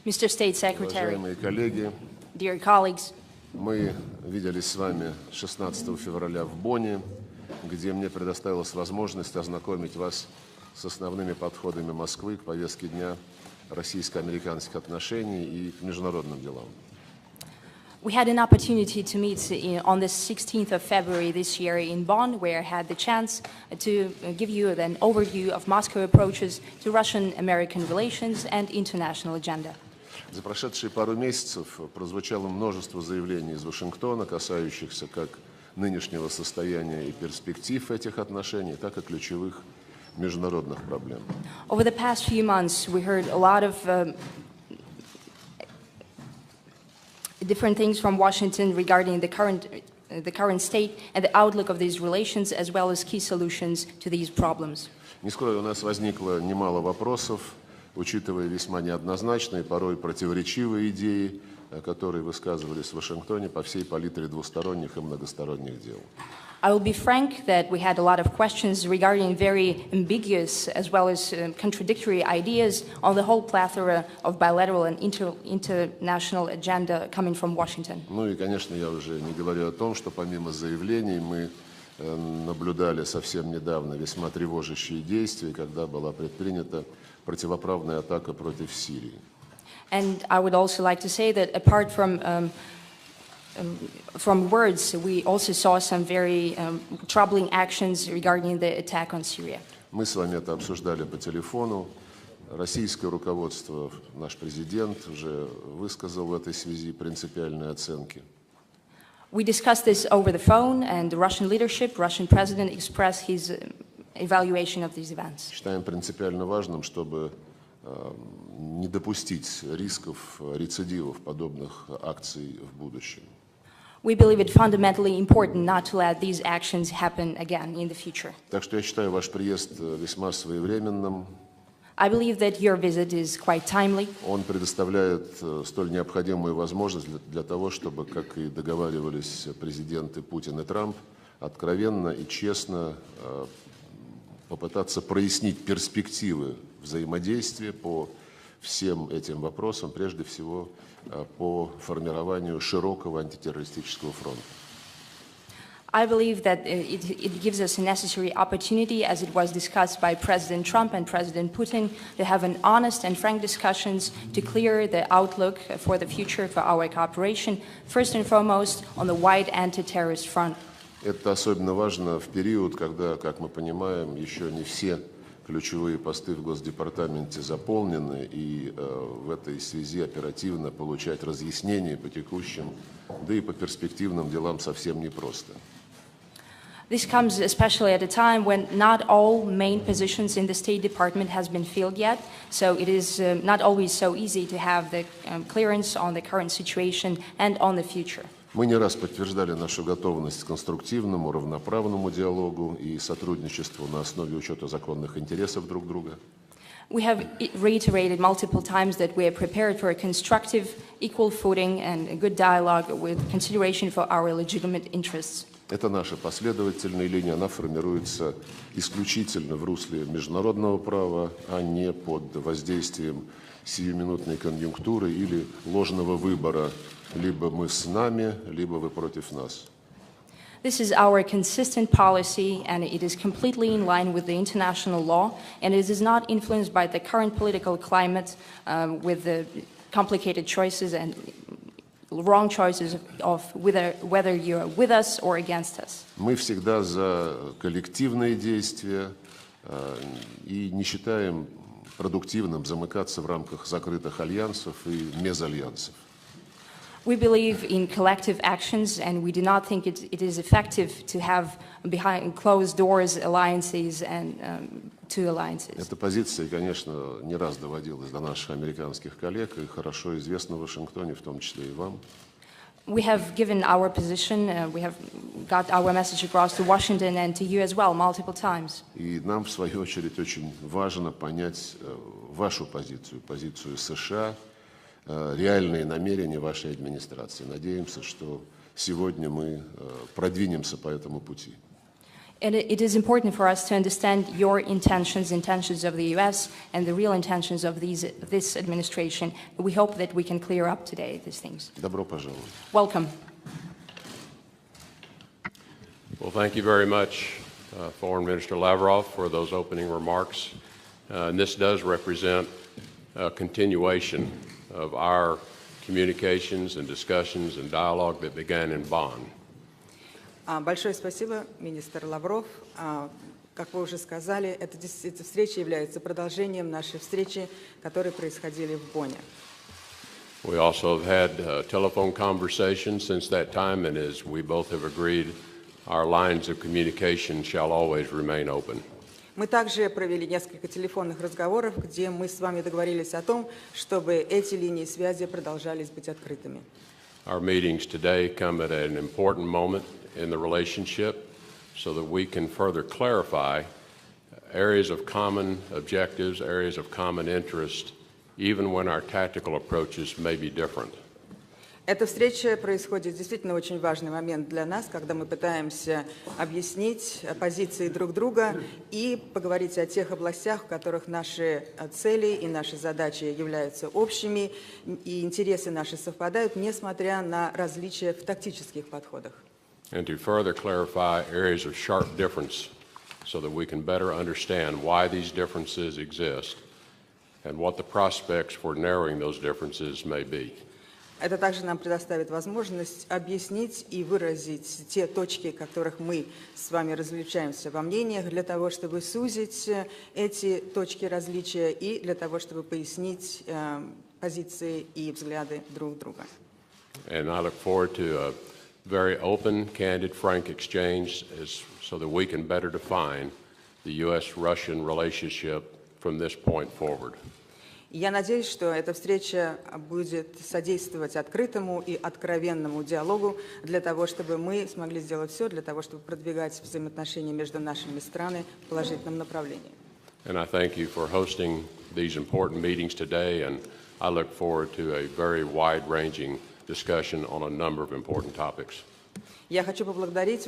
Mr. State Secretary, уважаемые коллеги, dear colleagues, мы виделись с вами 16 февраля в Бонне, где мне предоставилась возможность ознакомить вас с основными подходами Москвы к повестке дня российско-американских отношений и к международным делам. we had an opportunity to meet on the 16th of February this year in Bonn, where I had the chance to give you an overview of Moscow approaches to Russian-American relations and international agenda. За прошедшие пару месяцев прозвучало множество заявлений из Вашингтона, касающихся как нынешнего состояния и перспектив этих отношений, так и ключевых международных проблем. Over the past few months, we heard a lot of different things from Washington regarding the current state and the outlook of these relations, as well as key solutions to these problems. Не скрою, у нас возникло немало вопросов, учитывая весьма неоднозначные, порой противоречивые идеи, которые высказывались в Вашингтоне по всей палитре двусторонних и многосторонних дел. I will be frank that we had a lot of questions regarding very ambiguous as well as contradictory ideas on the whole plethora of bilateral and international agenda coming from Washington. Ну и, конечно, я уже не говорю о том, что помимо заявлений мы наблюдали совсем недавно весьма тревожащие действия, когда была предпринята противоправная атака против Сирии. And I would also like to say that apart from words, we also saw some very troubling actions regarding the attack on Syria. Мы с вами это обсуждали по телефону. Российское руководство, наш президент уже высказал в этой связи принципиальные оценки. We discussed this over the phone, and the Russian leadership, Russian president, expressed his evaluation of these events. Считаем принципиально важным, чтобы не допустить рисков рецидивов подобных акций в будущем. We believe it fundamentally important not to let these actions happen again in the future. Так что я считаю ваш приезд весьма своевременным. I believe that your visit is quite timely. Он предоставляет столь необходимую возможность для того, чтобы, как и договаривались президенты Путин и Трамп, откровенно и честно попытаться прояснить перспективы взаимодействия по всем этим вопросам, прежде всего по формированию широкого антитеррористического фронта. I believe that it gives us a necessary opportunity, as it was discussed by President Trump and President Putin, to have an honest and frank discussions to clear the outlook for the future for our cooperation, first and foremost on the wide anti-terrorist front. Это особенно важно в период, когда, как мы понимаем, еще не все ключевые посты в Госдепартаменте заполнены, и в этой связи оперативно получать разъяснения по текущим, да и по перспективным делам совсем непросто. This comes especially at a time when not all main positions in the State Department has been filled yet, so it is not always so easy to have the clearance on the current situation and on the future. Мы не раз подтверждали нашу готовность к конструктивному, равноправному диалогу и сотрудничеству на основе учета законных интересов друг друга. We have reiterated multiple times that we are prepared for a constructive, equal footing and a good dialogue with consideration for our legitimate interests. Это наша последовательная линия, она формируется исключительно в русле международного права, а не под воздействием сиюминутной конъюнктуры или ложного выбора. Либо мы с нами, либо вы против нас. This is our consistent policy, and it is completely in line with the international law, and it is not influenced by the current political climate with the complicated choices and wrong choices of whether you're with us or against us. Мы всегда за коллективные действия и не считаем продуктивным замыкаться в рамках закрытых альянсов и мезальянсов. We believe in collective actions, and we do not think it is effective to have behind closed doors alliances and two alliances. Эта позиция, конечно, не раз доводилась до наших американских коллег и хорошо известна в Вашингтоне, в том числе и вам. We have given our position, we have got our message across to Washington and to you as well multiple times. И нам, в свою очередь, очень важно понять вашу позицию, позицию США, реальные намерения вашей администрации. Надеемся, что сегодня мы продвинемся по этому пути. And it is important for us to understand your intentions of the U.S., and the real intentions of this administration. We hope that we can clear up today these things. Добро пожаловать. Welcome. Well, thank you very much, Foreign Minister Lavrov, for those opening remarks. And this does represent a continuation of our communications and discussions and dialogue that began in Bonn. Большое спасибо, министр Лавров. Как вы уже сказали, эта встреча является продолжением нашей встречи, которые происходили в Бонне. We also have had telephone conversations since that time, and as we both have agreed, our lines of communication shall always remain open. Мы также провели несколько телефонных разговоров, где мы с вами договорились о том, чтобы эти линии связи продолжались быть открытыми. Our meetings today come at an important moment in the relationship so that we can further clarify areas of common objectives, areas of common interest, even when our tactical approaches may be different. Эта встреча происходит действительно очень важный момент для нас, когда мы пытаемся объяснить позиции друг друга и поговорить о тех областях, в которых наши цели и наши задачи являются общими, и интересы наши совпадают, несмотря на различия в тактических подходах. And to further clarify areas of sharp difference so that we can better understand why these differences exist and what the prospects for narrowing those differences may be. Это также нам предоставит возможность объяснить и выразить те точки, в которых мы с вами различаемся во мнениях, для того, чтобы сузить эти точки различия и для того, чтобы пояснить позиции и взгляды друг друга. And I look forward to a very open, candid, frank exchange so that we can better define the U.S.-Russian relationship from this point forward. Я надеюсь, что эта встреча будет содействовать открытому и откровенному диалогу для того, чтобы мы смогли сделать все для того, чтобы продвигать взаимоотношения между нашими странами в положительном направлении. And I thank you for hosting these important meetings today, and I look forward to a very wide-ranging discussion on a number of important topics. Я хочу поблагодарить